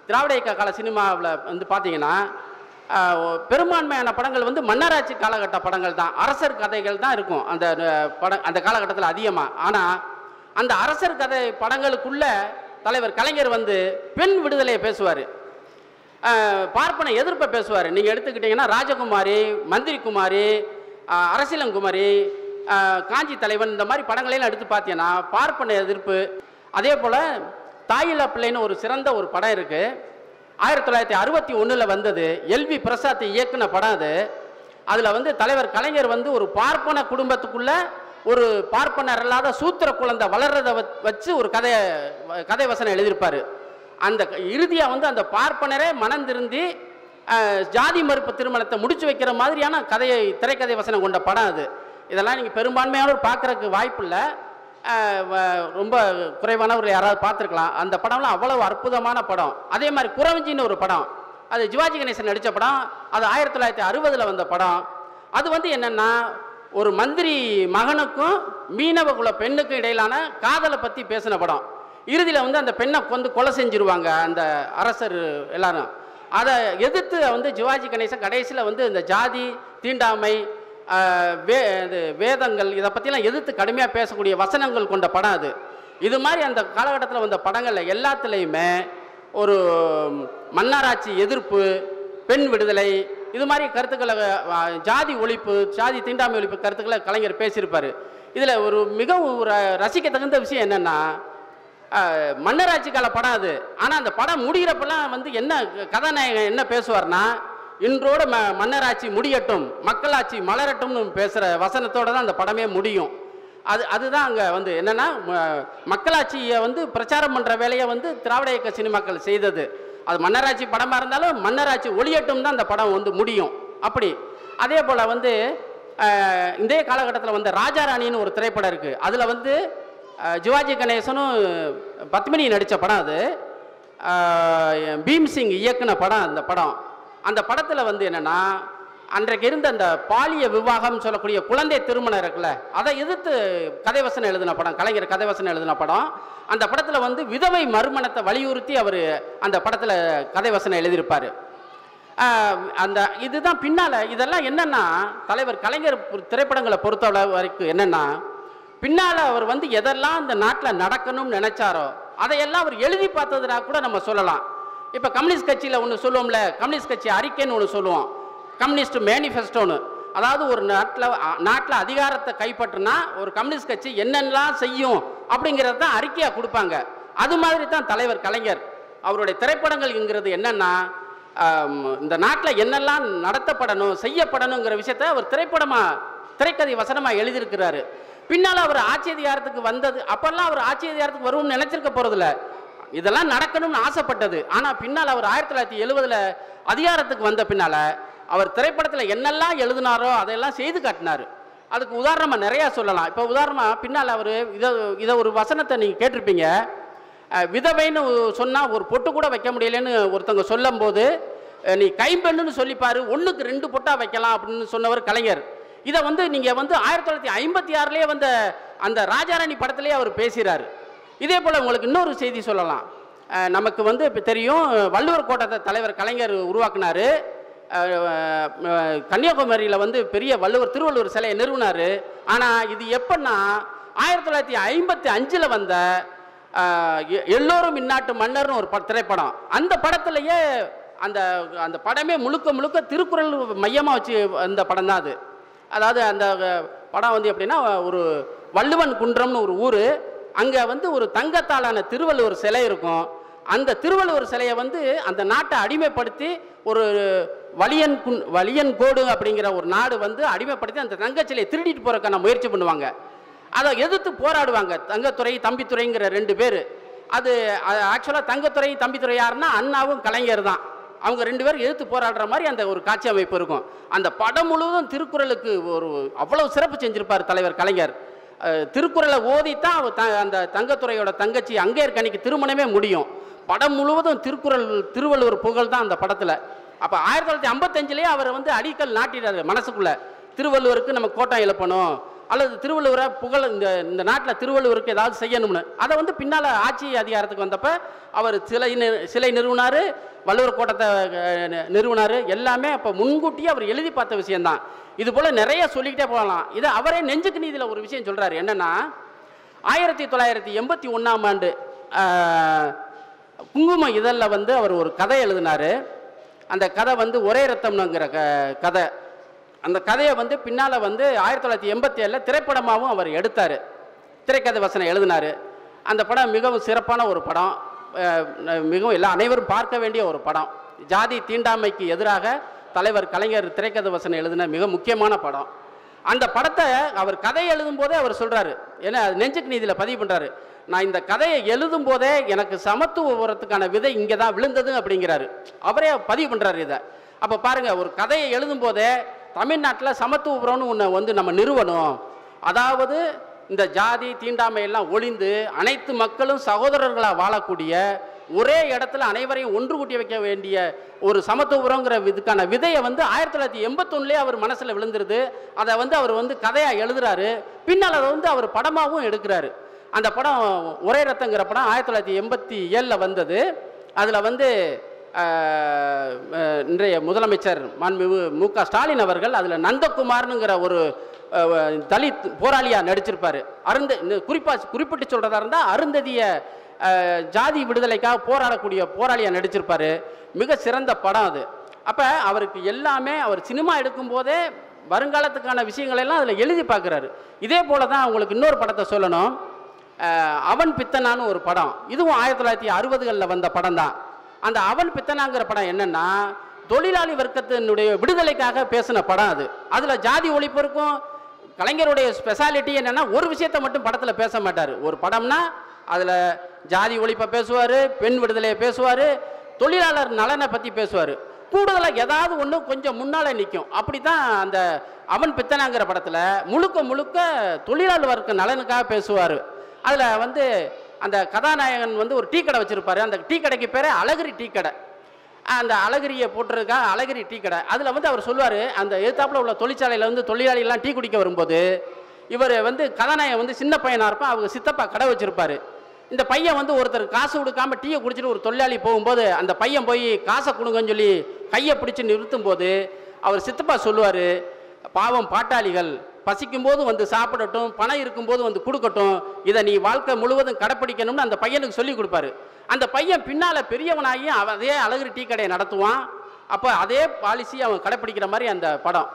திராவிட இயக்க கால சினிமாவில் பார்த்தீங்கன்னா பெரும்பான்மையான படங்கள் மன்னராட்சி காலகட்ட படங்கள் தான், அரசர் கதைகள் தான் இருக்கும் அந்த காலகட்டத்தில் அதிகமாக. ஆனால் அந்த அரசர் கதை படங்களுக்குள்ள தலைவர் கலைஞர் பெண் விடுதலையை பேசுவார், பார்ப்பன எதிர்ப்பை பேசுவார். நீங்கள் எடுத்துக்கிட்டிங்கன்னா ராஜகுமாரி, மந்திரி குமாரி, அரசியலங்குமாரி, காஞ்சி தலைவன், இந்த மாதிரி படங்களையும் எடுத்து பார்த்தீங்கன்னா பார்ப்பன எதிர்ப்பு. அதே போல் தாயில்லா பிள்ளைன்னு ஒரு சிறந்த ஒரு படம் இருக்குது, 1961 வந்தது, எல்வி பிரசாத் இயக்குன படம் அது. அதில் தலைவர் கலைஞர் ஒரு பார்ப்பன குடும்பத்துக்குள்ள ஒரு பார்ப்பனர் இல்லாத சூத்திர குழந்தை வளர்றதை வச்சு ஒரு கதை வசனம் எழுதியிருப்பார். அந்த இறுதியாக அந்த பார்ப்பனரே மனம் திருந்தி ஜாதி மறுப்பு திருமணத்தை முடிச்சு வைக்கிற மாதிரியான திரைக்கதை வசனம் கொண்ட படம் அது. இதெல்லாம் நீங்கள் பெரும்பான்மையானவர் பார்க்குறதுக்கு வாய்ப்பு இல்லை, ரொம்ப குறைவானவர் யாராவது பார்த்துருக்கலாம். அந்த படம்லாம் அவ்வளவு அற்புதமான படம். அதே மாதிரி குறவஞ்சின்னு ஒரு படம், அது சிவாஜி கணேசன் நடித்த படம், அது 1960 வந்த படம். அது என்னென்னா, ஒரு மந்திரி மகனுக்கும் மீனவ குல பெண்ணுக்கும் இடையிலான காதலை பற்றி பேசின படம். இறுதியில் அந்த பெண்ணை கொலை செஞ்சிருவாங்க அந்த அரசர் எல்லாரும். அதை எதிர்த்து வந்து சிவாஜி கணேசன் கடைசியில் வந்து இந்த ஜாதி தீண்டாமை வேதங்கள் இதை பற்றிலாம் எதிர்த்து கடுமையாக பேசக்கூடிய வசனங்கள் கொண்ட படம் அது. இது மாதிரி அந்த காலகட்டத்தில் வந்த படங்களில் எல்லாத்துலேயுமே ஒரு மன்னராட்சி எதிர்ப்பு, பெண் விடுதலை, இது மாதிரி கருத்துக்களை, ஜாதி ஒழிப்பு, ஜாதி தீண்டாமை ஒழிப்பு கருத்துக்களை கலைஞர் பேசியிருப்பார். இதில் ஒரு மிகவும் ரசிக்க தகுந்த விஷயம் என்னென்னா, மன்னராட்சி கால படம் அது. ஆனால் அந்த படம் முடிகிறப்பெல்லாம் வந்து என்ன கதாநாயகன் என்ன பேசுவார்னா, இன்றோடு மன்னராட்சி முடியட்டும், மக்களாட்சி மலரட்டும்னு பேசுகிற வசனத்தோடு தான் அந்த படமே முடியும். அதுதான் அங்கே வந்து என்னென்னா, மக்களாட்சியை வந்து பிரச்சாரம் பண்ணுற வேலையை வந்து திராவிட இயக்க சினிமாக்கள் செய்தது. அது மன்னராட்சி படமாக இருந்தாலும் மன்னராட்சி ஒளியட்டும் தான் அந்த படம் வந்து முடியும். அப்படி அதே போல் வந்து இந்த காலகட்டத்தில் வந்து ராஜாராணின்னு ஒரு திரைப்படம் இருக்குது. அதில் வந்து சிவாஜி கணேசனும் பத்மினி நடித்த படம். அது பீம்சிங் இயக்குன படம். அந்த படத்தில் வந்து என்னென்னா, அன்றைக்கு இருந்த அந்த பாலிய விவாகம் சொல்லக்கூடிய குழந்தை திருமணம் இருக்குல்ல, அதை எதிர்த்து கதைவசனம் எழுதின படம், கலைஞர் கதைவசனம் எழுதின படம். அந்த படத்தில் வந்து விதவை மறுமணத்தை வலியுறுத்தி அவர் அந்த படத்தில் கதைவசனம் எழுதியிருப்பார். இதுதான் பின்னால் இதெல்லாம் என்னென்னா, தலைவர் கலைஞர் திரைப்படங்களை பொறுத்தவரை வரைக்கும் என்னென்னா, பின்னால் அவர் வந்து எதெல்லாம் இந்த நாட்டில் நடக்கணும்னு நினைச்சாரோ அதையெல்லாம் அவர் எழுதி பார்த்ததுனா கூட நம்ம சொல்லலாம். இப்போ கம்யூனிஸ்ட் கட்சியில் ஒன்று சொல்லுவோம்ல, கம்யூனிஸ்ட் கட்சி அறிக்கைன்னு ஒன்று சொல்லுவோம், கம்யூனிஸ்ட் மேனிஃபெஸ்டோன்னு. அதாவது ஒரு நாட்டில் அதிகாரத்தை கைப்பற்றினா ஒரு கம்யூனிஸ்ட் கட்சி என்னென்னலாம் செய்யும் அப்படிங்கிறது தான் அறிக்கையாக கொடுப்பாங்க. அது மாதிரி தான் தலைவர் கலைஞர் அவருடைய திரைப்படங்கள்ங்கிறது என்னென்னா, இந்த நாட்டில் என்னெல்லாம் நடத்தப்படணும் செய்யப்படணுங்கிற விஷயத்த அவர் திரைக்கதை வசனமாக எழுதியிருக்கிறாரு. பின்னால் அவர் ஆட்சி அதிகாரத்துக்கு வந்தது, அப்பெல்லாம் அவர் ஆட்சி அதிகாரத்துக்கு வரும்னு நினைச்சிருக்க போகிறதில்ல, இதெல்லாம் நடக்கணும்னு ஆசைப்பட்டது. ஆனால் பின்னால் அவர் 1970 அதிகாரத்துக்கு வந்த பின்னால் அவர் திரைப்படத்தில் என்னெல்லாம் எழுதினாரோ அதையெல்லாம் செய்து காட்டினார். அதுக்கு உதாரணமாக நிறையா சொல்லலாம். இப்போ உதாரணமாக பின்னால் அவர் இதை ஒரு வசனத்தை நீங்கள் கேட்டிருப்பீங்க, விதவைன்னு சொன்னால் ஒரு பொட்டு கூட வைக்க முடியலன்னு ஒருத்தவங்க சொல்லும் போது, நீ கைம்பெண்ணுன்னு சொல்லிப்பாரு, 1க்கு 2 பொட்டா வைக்கலாம் அப்படின்னு சொன்னவர் கலைஞர். இதை வந்து நீங்கள் வந்து 1956 வந்த அந்த ராஜாராணி படத்திலே அவர் பேசுகிறார். இதே போல் உங்களுக்கு இன்னொரு செய்தி சொல்லலாம். நமக்கு வந்து இப்போ தெரியும், வள்ளுவர் கோட்டத்தை தலைவர் கலைஞர் உருவாக்குனார். கன்னியாகுமரியில் வந்து பெரிய திருவள்ளுவர் சிலையை நிறுவினார். ஆனால் இது எப்பன்னா 1955 வந்த எல்லோரும் இந்நாட்டு மன்னர்னு ஒரு திரைப்படம். அந்த படத்திலேயே அந்த படமே முழுக்க திருக்குறள் மையமாக வச்சு அந்த படம் தான் அது. அதாவது அந்த படம் வந்து எப்படின்னா, ஒரு வள்ளுவன் குன்றம்னு ஒரு ஊர், அங்கே வந்து ஒரு தங்கத்தாலான திருவள்ளுவர் சிலை இருக்கும். அந்த திருவள்ளுவர் சிலையை வந்து அந்த நாட்டை அடிமைப்படுத்தி ஒரு வலியன் கோடு அப்படிங்கிற ஒரு நாடு வந்து அடிமைப்படுத்தி அந்த தங்கச்சிலையை திருடிட்டு போகிறதுக்கான முயற்சி பண்ணுவாங்க. அதை எதிர்த்து போராடுவாங்க தங்கத்துறை தம்பித்துறைங்கிற 2 பேர். அது ஆக்சுவலாக தங்கத்துறை தம்பித்துறை யாருன்னா அண்ணாவும் கலைஞர் தான். அவங்க 2 பேரும் எதிர்த்து போராடுற மாதிரி அந்த ஒரு காட்சி அமைப்பு இருக்கும். அந்த படம் முழுவதும் திருக்குறளுக்கு ஒரு அவ்வளவு சிறப்பு செஞ்சிருப்பார் தலைவர் கலைஞர். திருக்குறளை ஓதித்தான் அந்த தங்கத்துறையோட தங்கச்சி அங்கேற்கணிக்கு திருமணமே முடியும். படம் முழுவதும் திருவள்ளுவர் புகழ் தான் அந்த படத்தில். அப்போ 1955 அவர் வந்து அடிக்கல் நாட்டினார் மனசுக்குள்ள, திருவள்ளுவருக்கு நம்ம கோட்டம் எழுப்பணும், அல்லது திருவள்ளுவரை புகழ் இந்த நாட்டில் திருவள்ளுவருக்கு ஏதாவது செய்யணும்னு. அதை வந்து பின்னால் ஆட்சி அதிகாரத்துக்கு வந்தப்போ அவர் சிலை நிறுவினார், வள்ளுவர் கோட்டத்தை நிறுவினார். எல்லாமே அப்போ முன்கூட்டியே அவர் எழுதி பார்த்த விஷயந்தான். இது போல் நிறைய சொல்லிக்கிட்டே போகலாம். இதை அவரே நெஞ்சுக்கு நீதியில் ஒரு விஷயம் சொல்கிறார். என்னென்னா, 1981 ஆண்டு குங்கும இதழில் வந்து அவர் ஒரு கதை எழுதினார். அந்த கதை வந்து ஒரே ரத்தம்னுங்கிற கதை. அந்த கதையை வந்து பின்னால் வந்து 1987 திரைப்படமாகவும் அவர் எடுத்தார், திரைக்கதை வசனம் எழுதினார். அந்த படம் மிகவும் சிறப்பான ஒரு படம், மிகவும் அனைவரும் பார்க்க வேண்டிய ஒரு படம். ஜாதி தீண்டாமைக்கு எதிராக தலைவர் கலைஞர் திரைக்கதை வசனம் எழுதின மிக முக்கியமான படம். அந்த படத்தை அவர் கதை எழுதும் போதே அவர் சொல்கிறாரு, ஏன்னா அது நெஞ்சுக்கு நீதியில் பதிவு பண்ணுறாரு, நான் இந்த கதையை எழுதும் போதே எனக்கு சமத்துவ உரத்துக்கான விதை இங்கே தான் விழுந்தது அப்படிங்கிறாரு. அவரே பதிவு பண்ணுறாரு இதை. அப்போ பாருங்கள், ஒரு கதையை எழுதும் போதே தமிழ்நாட்டில் சமத்துவபுரம்னு ஒன்று வந்து நம்ம நிறுவனம், அதாவது இந்த ஜாதி தீண்டாமையெல்லாம் ஒழிந்து அனைத்து மக்களும் சகோதரர்களாக வாழக்கூடிய ஒரே இடத்துல அனைவரையும் ஒன்று கூட்டி வைக்க வேண்டிய ஒரு சமத்துவபுரங்கிற இதுக்கான விதையை வந்து 1981 அவர் மனசில் விழுந்துருது. அதை வந்து அவர் வந்து கதையாக எழுதுறாரு. பின்னால் அதை வந்து அவர் படமாகவும் எடுக்கிறாரு. அந்த படம் ஒரே ரத்தங்கிற படம் 1987 வந்தது. அதில் வந்து இன்றைய முதலமைச்சர் மாண்புமிகு மு.க. ஸ்டாலின் அவர்கள் அதில் நந்தகுமார்னுங்கிற ஒரு தலித் போராளியாக நடிச்சிருப்பார். குறிப்பிட்டு சொல்கிறதா இருந்தால் அருந்ததிய ஜாதி விடுதலைக்காக போராடக்கூடிய போராளியாக நடிச்சிருப்பார். மிக சிறந்த படம் அது. அப்போ அவருக்கு எல்லாமே அவர் சினிமா எடுக்கும்போதே வருங்காலத்துக்கான விஷயங்களெல்லாம் அதில் எழுதி பார்க்குறாரு. இதே போல் தான் அவங்களுக்கு இன்னொரு படத்தை சொல்லணும். அவன் பித்தனான்னு ஒரு படம், இதுவும் 1960களில் வந்த படம் தான். அந்த அவன் பித்தனாங்கிற படம் என்னென்னா தொழிலாளி வர்க்கத்தினுடைய விடுதலைக்காக பேசின படம் அது. அதில் ஜாதி ஒழிப்பு இருக்கும். கலைஞருடைய ஸ்பெஷாலிட்டி என்னென்னா ஒரு விஷயத்தை மட்டும் படத்தில் பேச மாட்டார். ஒரு படம்னா அதில் ஜாதி ஒழிப்பை பேசுவார், பெண் விடுதலையை பேசுவார், தொழிலாளர் நலனை பற்றி பேசுவார். கூடுதலாக ஏதாவது ஒன்று கொஞ்சம் முன்னால் நிற்கும். அப்படி தான் அந்த அவன் பித்தனாங்கிற படத்தில் முழுக்க முழுக்க தொழிலாளர் வர்க்க நலனுக்காக பேசுவார். அதில் அந்த கதாநாயகன் ஒரு டீ கடை வச்சுருப்பார். அந்த டீ கடைக்கு பேர் அழகிரி டீ கடை. அந்த அழகிரியை போட்டிருக்கா அழகிரி டீ கடை. அதில் அவர் சொல்லுவார், அந்த எதிர்த்தாப்பில் உள்ள தொழிற்சாலையில் தொழிலாளிகள்லாம் டீ குடிக்க வரும்போது இவர் கதாநாயகன் சின்ன பையனாக இருப்பான். அவங்க சித்தப்பா கடை வச்சுருப்பார். இந்த பையன் ஒருத்தர் காசு கொடுக்காம டீயை குடிச்சிட்டு ஒரு தொழிலாளி போகும்போது அந்த பையன் போய் காசை கொடுங்கன்னு சொல்லி கையை பிடிச்சி நிறுத்தும் போது அவர் சித்தப்பா சொல்லுவார், பாவம் பாட்டாளிகள் பசிக்கும்போது சாப்பிடட்டும், பணம் இருக்கும்போது கொடுக்கட்டும், இதை நீ வாழ்க்கை முழுவதும் கடைப்பிடிக்கணும்னு அந்த பையனுக்கு சொல்லி கொடுப்பாரு. அந்த பையன் பின்னால் பெரியவனாகி அதே அழகிரி டீ கடையை நடத்துவான். அப்போ அதே பாலிசி அவன் கடைப்பிடிக்கிற மாதிரி அந்த படம்.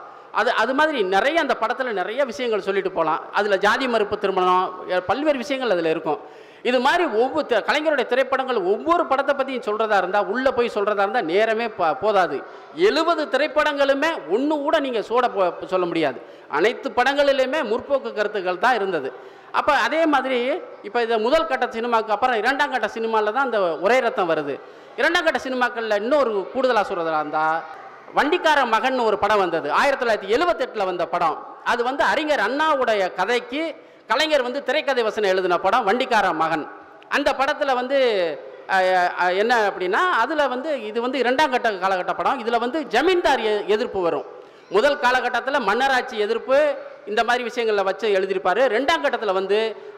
அது மாதிரி நிறைய அந்த படத்தில் நிறைய விஷயங்கள் சொல்லிட்டு போகலாம். அதில் ஜாதி மறுப்பு திருமணம், பல்வேறு விஷயங்கள் அதில் இருக்கும். இது மாதிரி ஒவ்வொரு கலைஞருடைய திரைப்படங்கள் ஒவ்வொரு படத்தை பற்றியும் சொல்கிறதா இருந்தால், உள்ளே போய் சொல்கிறதா இருந்தால் நேரமே போதாது. 70 திரைப்படங்களுமே ஒன்று கூட நீங்கள் சொல்ல முடியாது. அனைத்து படங்களிலுமே முற்போக்கு கருத்துக்கள் தான் இருந்தது. அப்போ அதே மாதிரி இப்போ இந்த முதல் கட்ட சினிமாவுக்கு அப்புறம் 2ஆம் கட்ட சினிமாவில் தான் அந்த ஒரே ரத்தம் வருது. 2ஆம் கட்ட சினிமாக்களில் இன்னொரு கூடுதலாக சொல்கிறதா இருந்தால், வண்டிக்கார மகன் ஒரு படம் வந்தது. 1978 வந்த படம். அது அறிஞர் அண்ணாவுடைய கதைக்கு கலைஞர் திரைக்கதை வசனம் எழுதின படம் வண்டிக்கார மகன். அந்த படத்தில் என்ன அப்படின்னா, அதில் இது 2ஆம் கட்ட காலகட்ட படம். இதில் ஜமீன்தார் எதிர்ப்பு வரும். முதல் காலகட்டத்தில் மன்னராட்சி எதிர்ப்பு இந்த மாதிரி விஷயங்களில் வச்சு எழுதியிருப்பார். 2ஆம் கட்டத்தில்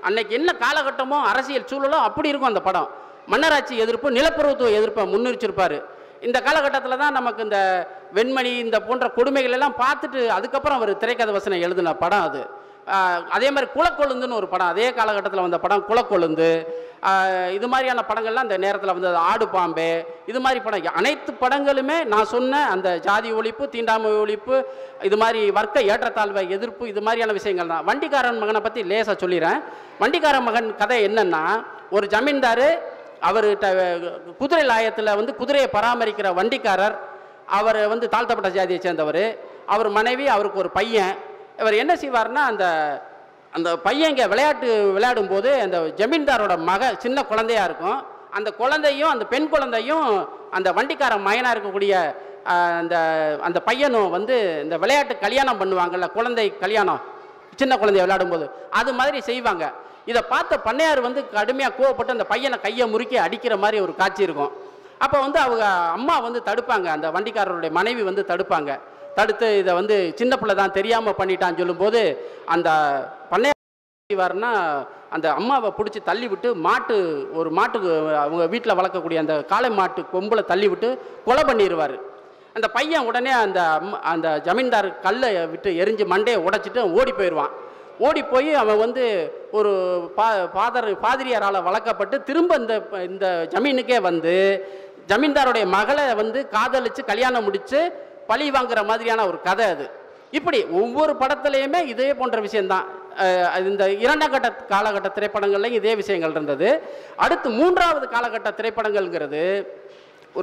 அன்னைக்கு என்ன காலகட்டமோ அரசியல் சூழலோ அப்படி இருக்கும் அந்த படம். மன்னராட்சி எதிர்ப்பு, நிலப்பிரபுத்துவ எதிர்ப்பை முன்னிறுச்சிருப்பார். இந்த காலகட்டத்தில் தான் நமக்கு இந்த வெண்மணி இந்த போன்ற கொடுமைகள் எல்லாம் பார்த்துட்டு அதுக்கப்புறம் அவர் திரைக்கதை வசனம் எழுதின படம் அது. அதே மாதிரி குலக்கொழுந்துன்னு ஒரு படம், அதே காலகட்டத்தில் வந்த படம் குலக்கொழுந்து. இது மாதிரியான படங்கள்லாம் அந்த நேரத்தில் வந்தது. ஆடு பாம்பே, இது மாதிரி படம் அனைத்து படங்களுமே நான் சொன்ன அந்த ஜாதி ஒழிப்பு, தீண்டாமை ஒழிப்பு, இது மாதிரி வர்க்க ஏற்றத்தாழ்வை எதிர்ப்பு, இது மாதிரியான விஷயங்கள் தான். வண்டிக்காரன் மகனை பற்றி லேசாக சொல்லிடுறேன். வண்டிக்காரன் மகன் கதை என்னென்னா, ஒரு ஜமீன்தார் அவர்கிட்ட குதிரை லாயத்தில் குதிரையை பராமரிக்கிற வண்டிக்காரர், அவர் தாழ்த்தப்பட்ட ஜாதியை சேர்ந்தவர். அவர் மனைவி, அவருக்கு ஒரு பையன். இவர் என்ன செய்வார்னா, அந்த பையன் விளையாடும்போது அந்த ஜமீன்தாரோட சின்ன குழந்தையாக இருக்கும். அந்த குழந்தையும் அந்த பெண் குழந்தையும் அந்த வண்டிக்கார மகனாக இருக்கக்கூடிய அந்த பையனும் இந்த விளையாட்டு கல்யாணம் பண்ணுவாங்கள்ல, குழந்தை கல்யாணம், சின்ன குழந்தைய விளையாடும்போது அது மாதிரி செய்வாங்க. இதை பார்த்த பண்ணையார் கடுமையாக கோவப்பட்டு அந்த பையனை கையை முறுக்கி அடிக்கிற மாதிரி ஒரு காட்சி இருக்கும். அப்போ அவங்க அம்மா தடுப்பாங்க, அந்த வண்டிக்காரருடைய மனைவி தடுப்பாங்க. தடுத்து இதை சின்ன பிள்ளை தான் தெரியாமல் பண்ணிட்டான்னு சொல்லும்போது அந்த பண்ணையார் செய்வார்னா, அந்த அம்மாவை பிடிச்சி தள்ளி விட்டு ஒரு மாட்டுக்கு அவங்க வீட்டில் வளர்க்கக்கூடிய அந்த காளை மாட்டு கொம்பில் தள்ளி விட்டு கொலை பண்ணிடுவார். அந்த பையன் உடனே அந்த ஜமீன்தார் கல்லை விட்டு எரிஞ்சு மண்டையை உடைச்சிட்டு ஓடி போயிடுவான். ஓடி போய் அவன் ஒரு பாதிரியாரால் வளர்க்கப்பட்டு திரும்ப இந்த ஜமீனுக்கே ஜமீன்தாருடைய மகளை காதலித்து கல்யாணம் முடித்து பழி வாங்குற மாதிரியான ஒரு கதை அது. இப்படி ஒவ்வொரு படத்துலையுமே இதே போன்ற விஷயந்தான். இந்த 2ஆம் கட்ட காலகட்ட திரைப்படங்கள்லையும் இதே விஷயங்கள் இருந்தது. அடுத்து 3வது காலகட்ட திரைப்படங்கள்ங்கிறது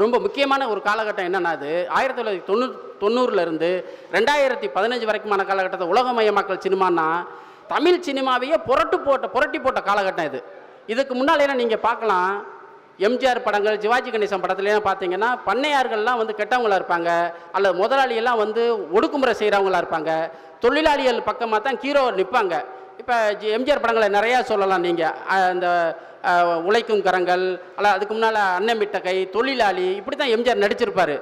ரொம்ப முக்கியமான ஒரு காலகட்டம். என்னன்னா, அது 1990 2015 வரைக்குமான காலகட்டத்தை உலகமயமாக்கல் சினிமானா தமிழ் சினிமாவையே புரட்டி போட்ட காலகட்டம் இது. இதுக்கு முன்னால் என்ன நீங்கள் பார்க்கலாம், எம்ஜிஆர் படங்கள், சிவாஜி கணேசன் படத்துலாம் பார்த்தீங்கன்னா பண்ணையார்கள்லாம் கெட்டவங்களாக இருப்பாங்க, அல்லது முதலாளியெல்லாம் ஒடுக்குமுறை செய்கிறவங்களாக இருப்பாங்க. தொழிலாளிகள் பக்கமாக தான் ஹீரோ நிற்பாங்க. இப்போ எம்ஜிஆர் படங்களை நிறையா சொல்லலாம் நீங்கள். அந்த உழைக்கும் கரங்கள், அல்ல அதுக்கு முன்னால் அன்னமிட்ட கை, தொழிலாளி, இப்படி தான் எம்ஜிஆர் நடிச்சிருப்பார்.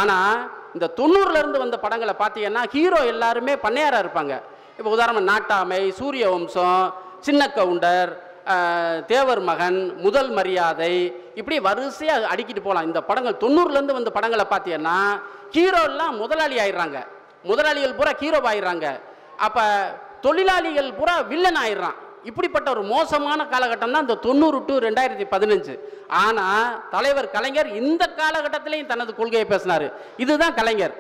ஆனால் இந்த 90லேருந்து வந்த படங்களை பார்த்தீங்கன்னா ஹீரோ எல்லாருமே பண்ணையாராக இருப்பாங்க. இப்போ உதாரணம் நாட்டாமை, சூரிய வம்சம், சின்ன கவுண்டர், தேவர் மகன், முதல் மரியாதை, இப்படி வரிசையாக அடிக்கிட்டு போகலாம். இந்த படங்கள் 90லேருந்து வந்த படங்களை பார்த்தீங்கன்னா ஹீரோலாம் முதலாளி ஆயிடுறாங்க, முதலாளிகள் பூரா ஹீரோ ஆயிடுறாங்க. அப்போ தொழிலாளிகள் பூரா வில்லன் ஆயிடுறான். இப்படிப்பட்ட ஒரு மோசமான காலகட்டம் தான் இந்த 90 to 2015. ஆனால் தலைவர் கலைஞர் இந்த காலகட்டத்திலையும் தனது கொள்கையை பேசினார். இதுதான் கலைஞர்.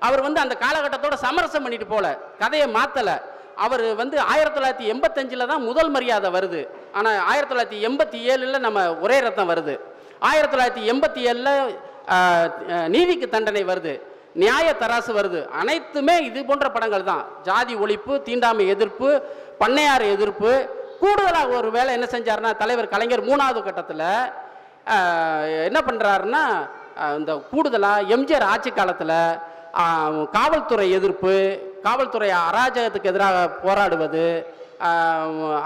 அவர் வந்து அந்த காலகட்டத்தோட சமரசம் பண்ணிட்டு போல, கதையை மாற்றலை. அவர் வந்து 1985 தான் முதல் மரியாதை வருது. ஆனால் 1987 நம்ம ஒரே ரத்தம் வருது. 1987 நீதிக்கு தண்டனை வருது, நியாய தராசு வருது. அனைத்துமே இது போன்ற படங்கள் தான். ஜாதி ஒழிப்பு, தீண்டாமை எதிர்ப்பு, பண்ணையார் எதிர்ப்பு. கூடுதலாக ஒரு வேலை என்ன செஞ்சாருன்னா தலைவர் கலைஞர் 3வது கட்டத்தில் என்ன பண்ணுறாருன்னா, இந்த கூடுதலாக எம்ஜிஆர் ஆட்சி காலத்தில் காவல்துறை எதிர்ப்பு, காவல்துறை அராஜகத்துக்கு எதிராக போராடுவது,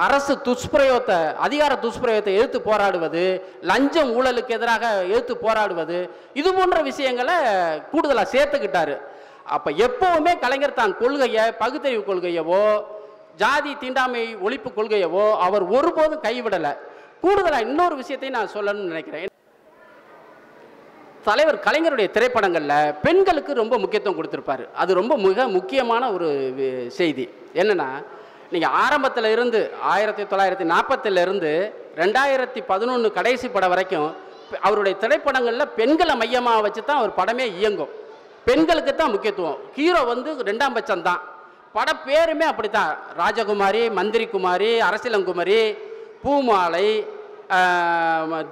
அரசு துஷ்பிரயோகத்தை, அதிகார துஷ்பிரயோகத்தை எதிர்த்து போராடுவது, லஞ்சம் ஊழலுக்கு எதிராக எதிர்த்து போராடுவது, இது போன்ற விஷயங்களை கூடுதலாக சேர்த்துக்கிட்டாரு. அப்போ எப்போவுமே கலைஞர் தான் கொள்கையை, பகுத்தறிவு கொள்கையவோ ஜாதி தீண்டாமை ஒழிப்பு கொள்கையவோ அவர் ஒருபோதும் கைவிடலை. கூடுதலாக இன்னொரு விஷயத்தையும் நான் சொல்லணும்னு நினைக்கிறேன். தலைவர் கலைஞருடைய திரைப்படங்களில் பெண்களுக்கு ரொம்ப முக்கியத்துவம் கொடுத்துருப்பார். அது ரொம்ப மிக முக்கியமான ஒரு செய்தி. என்னென்னா, நீங்கள் ஆரம்பத்தில் இருந்து 1940 இருந்து 2011 கடைசி படம் வரைக்கும் அவருடைய திரைப்படங்களில் பெண்களை மையமாக வச்சு தான் அவர் படமே இயங்கும். பெண்களுக்கு தான் முக்கியத்துவம். ஹீரோ வந்து 2ஆம் பட்சம் தான். பட பேருமே அப்படி தான். ராஜகுமாரி, மந்திரி குமாரி, அரசியலங்குமரி, பூமாலை,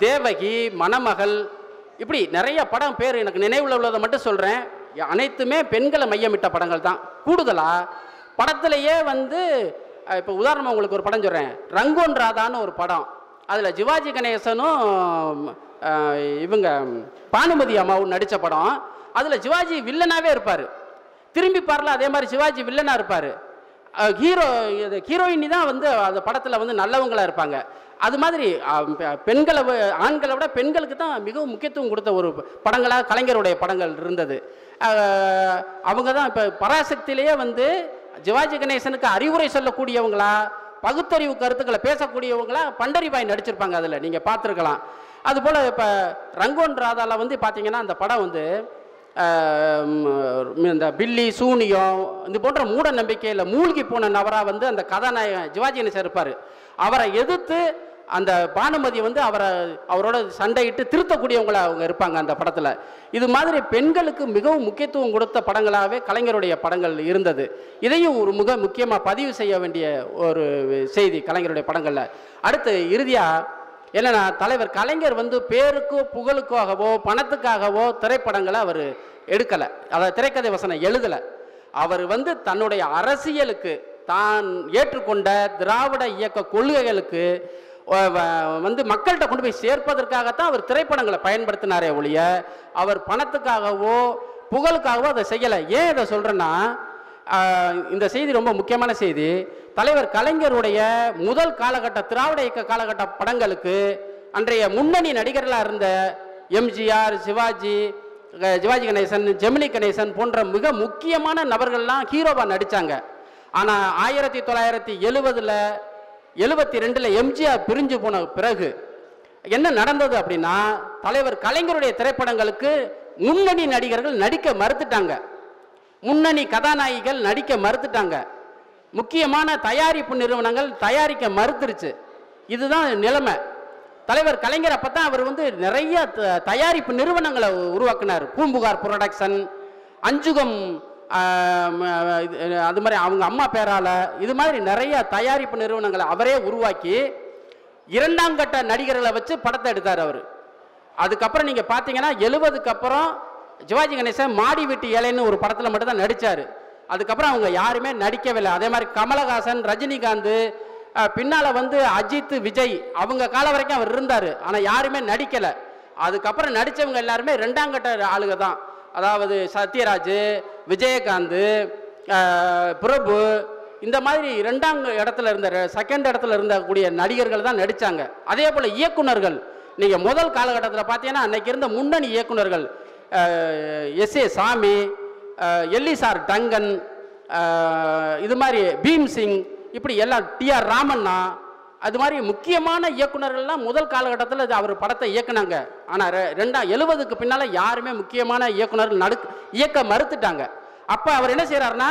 தேவகி, மணமகள், இப்படி நிறைய படம் பேர் எனக்கு நினைவில் உள்ளதை மட்டும் சொல்கிறேன். அனைத்துமே பெண்களை மையமிட்ட படங்கள் தான். கூடுதலாக படத்திலேயே வந்து இப்போ உதாரணமாக உங்களுக்கு ஒரு படம் சொல்கிறேன், ரங்கோன் ராதான்னு ஒரு படம். அதில் சிவாஜி கணேசனும் இவங்க பானுமதி அம்மாவும் நடித்த படம். அதில் சிவாஜி வில்லனாகவே இருப்பார். திரும்பி பாரல அதே மாதிரி சிவாஜி வில்லனாக இருப்பார். ஹீரோயினி தான் வந்து அந்த படத்தில் வந்து நல்லவங்களாக இருப்பாங்க. அது மாதிரி பெண்களை, ஆண்களை விட பெண்களுக்கு தான் மிகவும் முக்கியத்துவம் கொடுத்த ஒரு படங்களாக கலைஞருடைய படங்கள் இருந்தது. அவங்க தான் இப்போ பராசக்தியிலேயே வந்து சிவாஜி கணேசனுக்கு அறிவுரை சொல்லக்கூடியவங்களா, பகுத்தறிவு கருத்துக்களை பேசக்கூடியவங்களா பண்டரிபாய் நடிச்சிருப்பாங்க. அதில் நீங்கள் பார்த்துருக்கலாம். அதுபோல் இப்போ ரங்கோன் ராதாவில் வந்து பார்த்தீங்கன்னா அந்த படம் வந்து இந்த பில்லி, சூனியம், இது போன்ற மூட நம்பிக்கையில் மூழ்கி போன நபராக வந்து அந்த கதாநாயகன் சிவாஜி கணேசன் இருப்பார். அவரை எதிர்த்து அந்த பானுமதி வந்து அவரோட சண்டையிட்டு திருத்தக்கூடியவங்கள அவங்க இருப்பாங்க அந்த படத்தில். இது மாதிரி பெண்களுக்கு மிகவும் முக்கியத்துவம் கொடுத்த படங்களாகவே கலைஞருடைய படங்கள் இருந்தது. இதையும் ஒரு மிக முக்கியமாக பதிவு செய்ய வேண்டிய ஒரு செய்தி கலைஞருடைய படங்களில். அடுத்து இறுதியாக என்னென்னா, தலைவர் கலைஞர் வந்து பேருக்கோ புகழுக்காகவோ பணத்துக்காகவோ திரைப்படங்களை அவர் எடுக்கலை, அதை திரைக்கதை வசனம் எழுதலை. அவர் வந்து தன்னுடைய அரசியலுக்கு, தான் ஏற்றுக்கொண்ட திராவிட இயக்க கொள்கைகளுக்கு வந்து மக்கள்கிட்ட கொண்டு போய் சேர்ப்பதற்காகத்தான் அவர் திரைப்படங்களை பயன்படுத்தினாரே ஒழிய அவர் பணத்துக்காகவோ புகழுக்காகவோ அதை செய்யலை. ஏன் இதை சொல்கிறேன்னா, இந்த செய்தி ரொம்ப முக்கியமான செய்தி. தலைவர் கலைஞருடைய முதல் காலகட்ட திராவிட இயக்க காலகட்ட படங்களுக்கு அன்றைய முன்னணி நடிகர்களாக இருந்த எம்ஜிஆர், சிவாஜி கணேசன், ஜெமினி கணேசன் போன்ற மிக முக்கியமான நபர்கள்லாம் ஹீரோவாக நடித்தாங்க. ஆனால் 1970 72 எம்ஜிஆர் பிரிஞ்சு போன பிறகு என்ன நடந்தது அப்படின்னா, தலைவர் கலைஞருடைய திரைப்படங்களுக்கு முன்னணி நடிகர்கள் நடிக்க மறுத்துட்டாங்க, முன்னணி கதாநாயகிகள் நடிக்க மறுத்துட்டாங்க, முக்கியமான தயாரிப்பு நிறுவனங்கள் தயாரிக்க மறுத்துருச்சு. இதுதான் நிலைமை. தலைவர் கலைஞர் அப்போ தான் அவர் வந்து நிறைய தயாரிப்பு நிறுவனங்களை உருவாக்கினார். பூம்புகார் புரொடக்ஷன், அஞ்சுகம், அது மாதிரி அவங்க அம்மா பேரால், இது மாதிரி நிறைய தயாரிப்பு நிறுவனங்களை அவரே உருவாக்கி 2ஆம் கட்ட நடிகர்களை வச்சு படத்தை எடுத்தார் அவர். அதுக்கப்புறம் நீங்கள் பார்த்தீங்கன்னா 70க்கு அப்புறம் சிவாஜி கணேசன் மாடி வீட்டு ஏழைன்னு ஒரு படத்தில் மட்டும் தான் நடித்தார். அதுக்கப்புறம் அவங்க யாருமே நடிக்கவில்லை. அதே மாதிரி கமலஹாசன், ரஜினிகாந்த், பின்னால் வந்து அஜித், விஜய், அவங்க காலம் வரைக்கும் அவர் இருந்தார். ஆனால் யாருமே நடிக்கலை. அதுக்கப்புறம் நடித்தவங்க எல்லாருமே 2ஆம் கட்ட ஆளுக தான். அதாவது சத்யராஜ், விஜயகாந்த், பிரபு, இந்த மாதிரி 2ஆம் இடத்துல இருந்த, செகண்ட் இடத்துல இருந்தக்கூடிய நடிகர்கள் தான் நடித்தாங்க. அதே போல் இயக்குநர்கள் நீங்கள் முதல் காலகட்டத்தில் பார்த்தீங்கன்னா அன்னைக்கு இருந்த முன்னணி இயக்குநர்கள் எஸ்.ஏ. சாமி, எல்லிசார் டங்கன், இது மாதிரி பீம் சிங், இப்படி எல்லாம் டி.ஆர். ராமண்ணா, அது மாதிரி முக்கியமான இயக்குனர்கள்லாம் முதல் காலகட்டத்தில் அவர் படத்தை இயக்குனாங்க. ஆனால் 70க்கு பின்னால் யாருமே முக்கியமான இயக்குனர்கள் இயக்க மறுத்துட்டாங்க. அப்போ அவர் என்ன செய்கிறாருன்னா,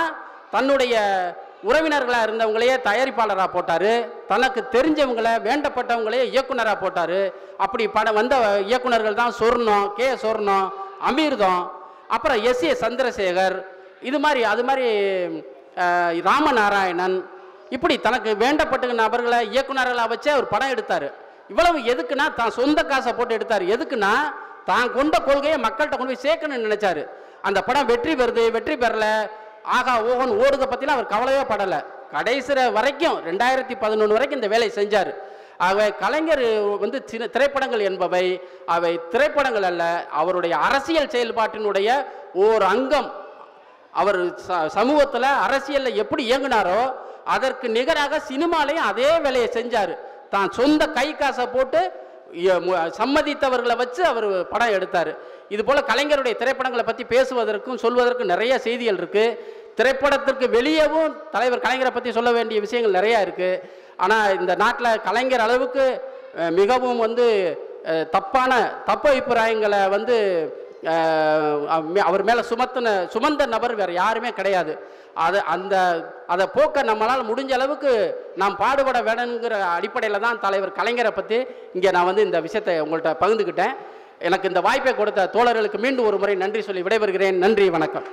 தன்னுடைய உறவினர்களாக இருந்தவங்களையே தயாரிப்பாளராக போட்டார், தனக்கு தெரிஞ்சவங்களை வேண்டப்பட்டவங்களையே இயக்குனராக போட்டார். அப்படி படம் வந்த இயக்குனர்கள் தான் சொர்ணம், கே சொர்ணம், அமிர்தம், அப்புறம் எஸ்.ஏ. சந்திரசேகர், இது மாதிரி அது மாதிரி ராமநாராயணன், இப்படி தனக்கு வேண்டப்பட்ட நபர்களை இயக்குனர்களாக வச்சே அவர் படம் எடுத்தார். இவ்வளவு எதுக்குன்னா தான் சொந்த காசை போட்டு எடுத்தார். எதுக்குன்னா தான் கொண்ட கொள்கையை மக்கள்கிட்ட கொண்டு போய் சேர்க்கணும்னு நினைச்சாரு. அந்த படம் வெற்றி பெறுது வெற்றி பெறல ஆகா ஓகன் ஓடுதை பற்றிலாம் அவர் கவலையே படலை. கடைசி வரைக்கும் 2011 வரைக்கும் இந்த வேலையை செஞ்சார். ஆகவே கலைஞர் வந்து சின்ன திரைப்படங்கள் என்பவை அவை திரைப்படங்கள் அல்ல, அவருடைய அரசியல் செயல்பாட்டினுடைய ஓர் அங்கம். அவர் சமூகத்தில் அரசியலில் எப்படி இயங்கினாரோ அதற்கு நிகராக சினிமாலையும் அதே வேலையை செஞ்சார். தான் சொந்த கை காசை போட்டு சம்மதித்தவர்களை வச்சு அவர் படம் எடுத்தார். இது போல் கலைஞருடைய திரைப்படங்களை பற்றி பேசுவதற்கும் சொல்வதற்கும் நிறைய செய்திகள் இருக்குது. திரைப்படத்திற்கு வெளியேவும் தலைவர் கலைஞரை பற்றி சொல்ல வேண்டிய விஷயங்கள் நிறையா இருக்குது. ஆனால் இந்த நாட்டில் கலைஞர் அளவுக்கு மிகவும் வந்து தப்பு அபிப்பிராயங்களை வந்து அவர் மேலே சுமந்த நபர் வேறு யாருமே கிடையாது. அதை போக்க நம்மளால் முடிஞ்ச அளவுக்கு நாம் பாடுபட வேணுங்கிற அடிப்படையில் தான் தலைவர் கலைஞரை பற்றி இங்கே நான் வந்து இந்த விஷயத்தை உங்கள்கிட்ட பகிர்ந்துக்கிட்டேன். எனக்கு இந்த வாய்ப்பை கொடுத்த தோழர்களுக்கு மீண்டும் ஒரு முறை நன்றி சொல்லி விடைபெறுகிறேன். நன்றி, வணக்கம்.